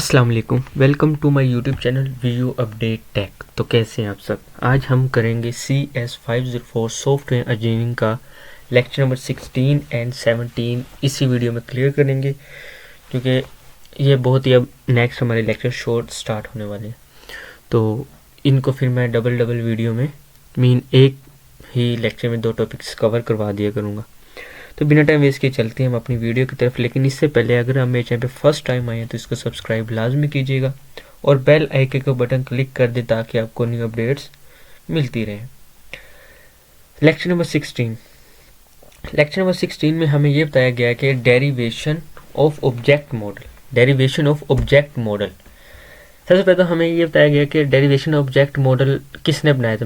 अस्सलाम वालेकुम, welcome to my YouTube channel VU update tech. तो कैसे हैं आप सब। आज हम करेंगे CS504 सॉफ्टवेयर इंजीनियरिंग का लेक्चर नंबर 16 एंड 17 इसी वीडियो में क्लियर करेंगे, क्योंकि ये बहुत ही अब नेक्स्ट हमारे लेक्चर शॉर्ट स्टार्ट होने वाले हैं। तो इनको फिर मैं डबल वीडियो में एक ही लेक्चर में 2 टॉपिक्स कवर करवा दिया करूँगा। तो बिना टाइम वेस्ट किए चलते हैं हम अपनी वीडियो की तरफ। लेकिन इससे पहले अगर हम मेरे चैनल पे फर्स्ट टाइम आए हैं तो इसको सब्सक्राइब लाजमी कीजिएगा और बेल आइकन का बटन क्लिक कर दे ताकि आपको न्यू अपडेट्स मिलती रहें। लेक्चर नंबर 16 में हमें ये बताया गया कि डेरिवेशन ऑफ ऑब्जेक्ट मॉडल। सबसे पहले तो हमें ये बताया गया कि डेरिवेशन ऑब्जेक्ट मॉडल किसने बनाया था।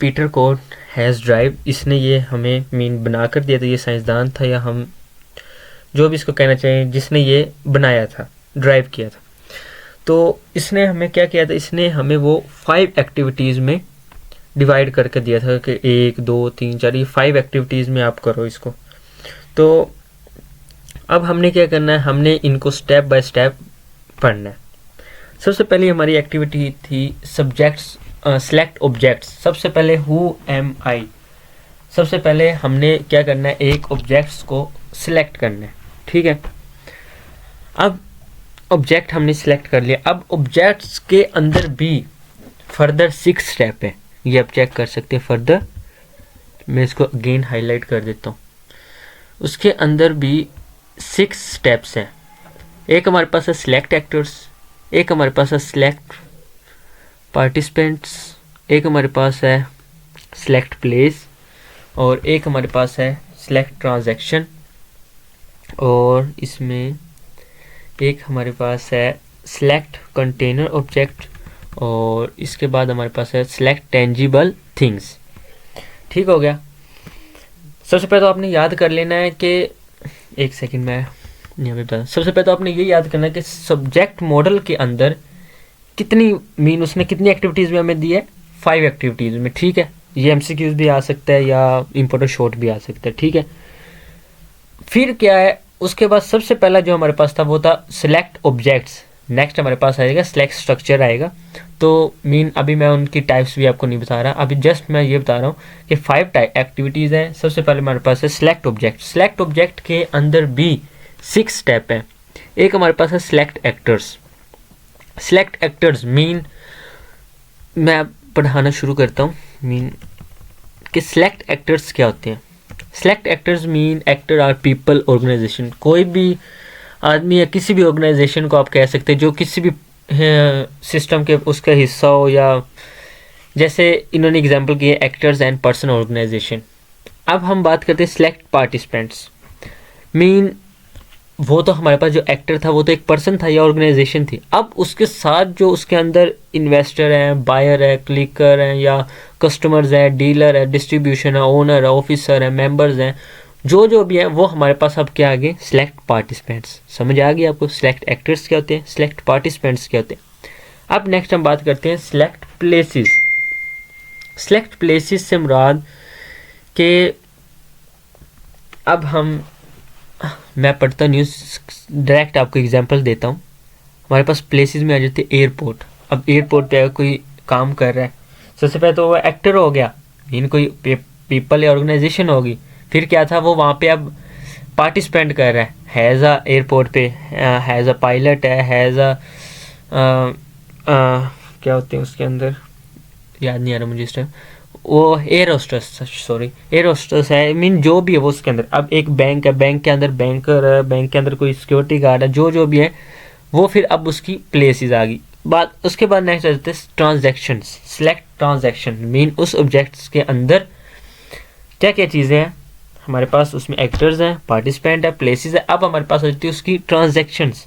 पीटर कोट हैज़ ड्राइव, इसने ये हमें बना कर दिया था। ये साइंसदान था या हम जो भी इसको कहना चाहिए, जिसने ये बनाया था, ड्राइव किया था। तो इसने हमें क्या किया था, इसने हमें वो 5 एक्टिविटीज़ में डिवाइड करके दिया था कि 1 2 3 4 ये 5 एक्टिविटीज़ में आप करो इसको। तो अब हमने क्या करना है, हमने इनको स्टेप बाय स्टेप पढ़ना है। सबसे पहले हमारी एक्टिविटी थी सब्जेक्ट्स सेलेक्ट ऑब्जेक्ट्स। सबसे पहले हु एम आई, सबसे पहले हमने क्या करना है, एक ऑब्जेक्ट्स को सिलेक्ट करना है। ठीक है, अब ऑब्जेक्ट हमने सिलेक्ट कर लिया। अब ऑब्जेक्ट्स के अंदर भी फर्दर 6 स्टेप है, ये आप चेक कर सकते हैं। फर्दर मैं इसको अगेन हाईलाइट कर देता हूँ। उसके अंदर भी 6 स्टेप्स हैं। एक हमारे पास है सिलेक्ट एक्टर्स, एक हमारे पास है सिलेक्ट पार्टिसिपेंट्स, एक हमारे पास है सिलेक्ट प्लेस और एक हमारे पास है सिलेक्ट ट्रांजैक्शन, और इसमें एक हमारे पास है सिलेक्ट कंटेनर ऑब्जेक्ट, और इसके बाद हमारे पास है सिलेक्ट टेंजिबल थिंग्स। ठीक हो गया। सबसे पहले तो आपने याद कर लेना है कि एक सेकंड में यहाँ पे बता। सबसे पहले तो आपने ये याद करना है कि सब्जेक्ट मॉडल के अंदर कितनी उसने कितनी एक्टिविटीज़ में हमें दी है, 5 एक्टिविटीज़ में। ठीक है, ये MCQs भी आ सकता है या इम्पोर्टेंट शॉर्ट भी आ सकता है। ठीक है, फिर क्या है, उसके बाद सबसे पहला जो हमारे पास था वो था सिलेक्ट ऑब्जेक्ट्स। नेक्स्ट हमारे पास आएगा सिलेक्ट स्ट्रक्चर आएगा। तो अभी मैं उनकी टाइप्स भी आपको नहीं बता रहा, अभी जस्ट मैं ये बता रहा हूँ कि 5 टाइप एक्टिविटीज़ हैं। सबसे पहले हमारे पास है सिलेक्ट ऑब्जेक्ट। सिलेक्ट ऑब्जेक्ट के अंदर भी 6 स्टेप हैं। एक हमारे पास है सिलेक्ट एक्टर्स। सिलेक्ट एक्टर्स मैं पढ़ाना शुरू करता हूँ। कि सिलेक्ट एक्टर्स क्या होते हैं। Select actors actor are people organization. कोई भी आदमी या किसी भी ऑर्गेनाइजेशन को आप कह सकते हैं जो किसी भी सिस्टम के उसका हिस्सा हो, या जैसे इन्होंने एग्जांपल किए एक्टर्स एंड पर्सन ऑर्गेनाइजेशन। अब हम बात करते हैं सिलेक्ट पार्टिसिपेंट्स। वो तो हमारे पास जो एक्टर था वो तो एक पर्सन था या ऑर्गेनाइजेशन थी। अब उसके साथ जो उसके अंदर इन्वेस्टर हैं, बायर है, क्लिकर हैं, या कस्टमर्स हैं, डीलर है, डिस्ट्रीब्यूशन है, ओनर है, ऑफिसर है, मेंबर्स हैं, जो भी हैं वो हमारे पास अब क्या आ गए, सिलेक्ट पार्टिसिपेंट्स। समझ आ गई आपको सिलेक्ट एक्टर्स क्या होते हैं, सिलेक्ट पार्टिसिपेंट्स क्या होते हैं। अब नेक्स्ट हम बात करते हैं सिलेक्ट प्लेसेस। सिलेक्ट प्लेसेस से मुराद के अब मैं पढ़ता न्यूज़ डायरेक्ट आपको एग्जांपल देता हूँ। हमारे पास प्लेसेस में आ जाते हैं एयरपोर्ट। अब एयरपोर्ट पे अगर कोई काम कर रहा है, सबसे पहले तो वो एक्टर हो गया, कोई पीपल या ऑर्गेनाइजेशन होगी। फिर क्या था, वो वहाँ पे अब पार्टिसिपेंट कर रहा है हैज़ अ एयरपोर्ट पे, हैज़ अ पायलट है, हैज़ अ क्या होते हैं उसके अंदर, याद नहीं आ रहा मुझे इस टाइम, वो एयर होस्टेस है। जो भी है वो उसके अंदर। अब एक बैंक है, बैंक के अंदर बैंकर है, बैंक के अंदर कोई सिक्योरिटी गार्ड है, जो भी है वो फिर अब उसकी प्लेसेस आ गई। उसके बाद नेक्स्ट आ जाते हैं ट्रांजैक्शंस। सिलेक्ट ट्रांजैक्शन उस ऑब्जेक्ट्स के अंदर क्या क्या चीज़ें हैं हमारे पास, उसमें एक्टर्स हैं, पार्टिसिपेंट है, प्लेसेस है। अब हमारे पास आ जाती है उसकी ट्रांजैक्शंस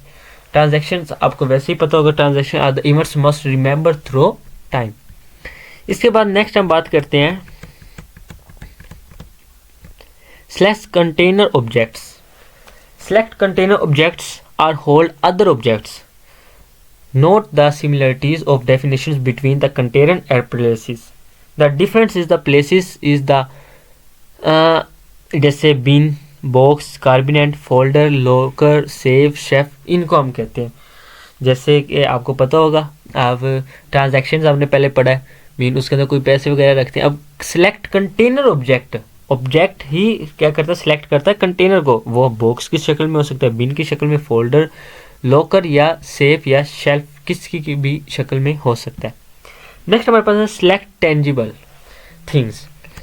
आपको वैसे ही पता होगा, transaction are the events must remember through time. इसके बाद नेक्स्ट हम बात करते हैं select container objects. Select container objects are hold other objects. Note the similarities of definitions between the container and places. The difference is the places is the जैसे bin, box, cabinet, folder, locker, safe, shelf, इनको हम कहते हैं। जैसे कि आपको पता होगा, आप ट्रांजैक्शंस आपने पहले पढ़ा है, मीन उसके अंदर कोई पैसे वगैरह रखते हैं। अब सिलेक्ट कंटेनर ऑब्जेक्ट, ऑब्जेक्ट ही क्या करता है, सिलेक्ट करता है कंटेनर को। वो बॉक्स की शक्ल में हो सकता है, बिन की शक्ल में, फोल्डर, लॉकर या सेफ या शेल्फ, किसी की भी शक्ल में हो सकता है। नेक्स्ट हमारे पास है select tangible things.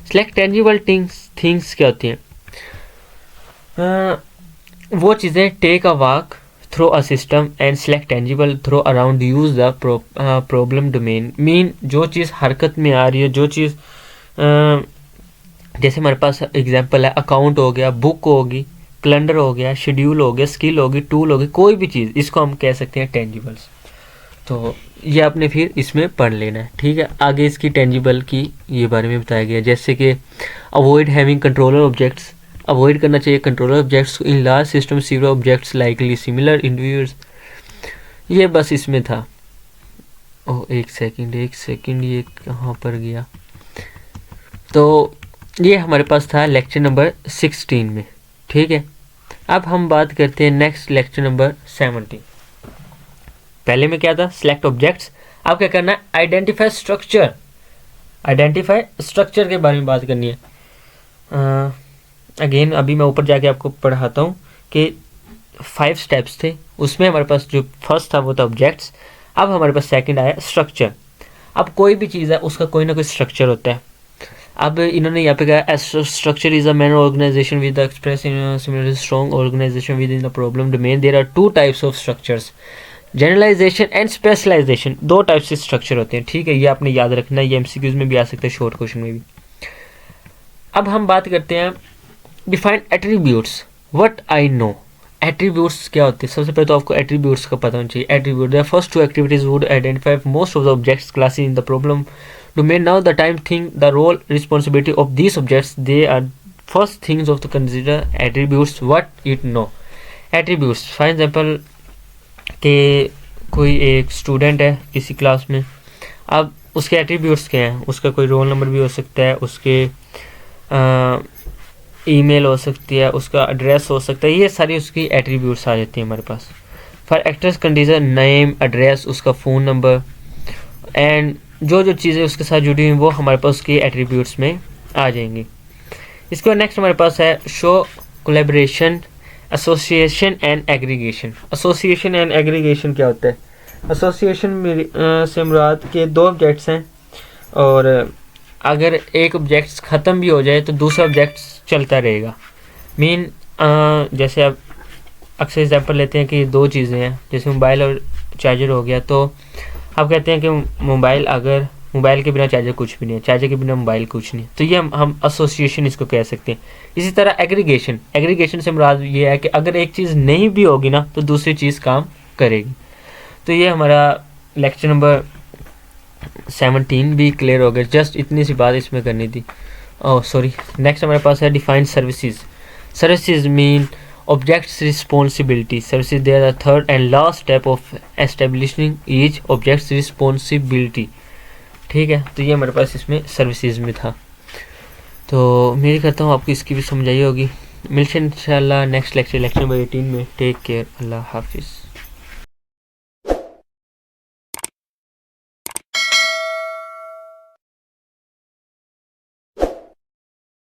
Select tangible things क्या होती हैं? वो चीज़ें take a walk through a system and select tangible through around use the problem domain. Mean जो चीज़ हरकत में आ रही है, जो चीज़ जैसे हमारे पास एग्जांपल है, अकाउंट हो गया, बुक होगी, कैलेंडर हो गया, शेड्यूल हो गया, स्किल होगी, टूल होगी, कोई भी चीज़, इसको हम कह सकते हैं टेंजिबल्स। तो ये आपने फिर इसमें पढ़ लेना है, ठीक है। आगे इसकी टेंजिबल की ये बारे में बताया गया, जैसे कि avoid having controller objects, avoid करना चाहिए controller objects in large system, several objects likely similar individuals. ये बस इसमें था। ओह एक सेकंड ये कहाँ पर गया? तो ये हमारे पास था लेक्चर नंबर 16 में, ठीक है। अब हम बात करते हैं नेक्स्ट लेक्चर नंबर 17। पहले में क्या था? Select objects. अब क्या करना है? Identify structure. आइडेंटिफाई स्ट्रक्चर के बारे में बात करनी है। अगेन अभी मैं ऊपर जाके आपको पढ़ाता हूँ कि 5 स्टेप्स थे, उसमें हमारे पास जो फर्स्ट था वो था ऑब्जेक्ट्स। अब हमारे पास सेकंड आया स्ट्रक्चर। अब कोई भी चीज़ है उसका कोई ना कोई स्ट्रक्चर होता है। अब इन्होंने यहाँ पे कहा structure is a man organization with express in similar strong organization with in the problem domain. There are 2 types of structures, generalization and specialization. 2 type से स्ट्रक्चर होते हैं, ठीक है। ये आपने याद रखना है, ये एमसीक्यूज में भी आ सकता है, शॉर्ट क्वेश्चन में भी। अब हम बात करते हैं define attributes. What I know, attributes क्या होते हैं? सबसे पहले तो आपको एट्रीब्यूट्स का पता होना चाहिए। Attribute the first 2 activities would identify most of the objects classes in the problem domain. Now the time think the role responsibility of these objects, they are first things of the consider attributes. What it know attributes, for example कि कोई एक student है किसी class में, अब उसके attributes क्या हैं? उसका कोई रोल नंबर भी हो सकता है, उसके ईमेल हो सकती है, उसका एड्रेस हो सकता है, ये सारी उसकी एट्रीब्यूट्स आ जाती हैं हमारे पास। For actors condition name, address, उसका फ़ोन नंबर एंड जो जो चीज़ें उसके साथ जुड़ी हुई वो हमारे पास उसकी एट्रीब्यूट्स में आ जाएंगी। इसके बाद नेक्स्ट हमारे पास है show collaboration, association and aggregation. Association and aggregation क्या होता है? एसोसिएशन से मुराद के 2 ऑब्जेक्ट्स हैं और अगर एक ऑब्जेक्ट्स ख़त्म भी हो जाए तो दूसरा ऑब्जेक्ट्स चलता रहेगा। मीन जैसे अब अक्सर एग्जांपल लेते हैं कि 2 चीज़ें हैं, जैसे मोबाइल और चार्जर हो गया, तो आप कहते हैं कि मोबाइल, अगर मोबाइल के बिना चार्जर कुछ भी नहीं है, चार्जर के बिना मोबाइल कुछ नहीं, तो ये हम एसोसिएशन इसको कह सकते हैं। इसी तरह एग्रीगेशन, एग्रीगेशन से मुराद ये है कि अगर एक चीज़ नहीं भी होगी ना तो दूसरी चीज़ काम करेगी। तो ये हमारा लेक्चर नंबर 17 भी क्लियर हो गया। जस्ट इतनी सी बात इसमें करनी थी। ओह सॉरी, नेक्स्ट हमारे पास है define services. Services mean objects responsibility. Services, they are the third and last step of establishing each object's responsibility, ठीक है। तो ये हमारे पास इसमें सर्विसेज में था। तो उम्मीद करता हूँ आपको इसकी भी समझ आई होगी। मिलते हैं इंशाल्लाह नेक्स्ट लेक्चर नंबर 18 में। टेक केयर, अल्लाह हाफिज़।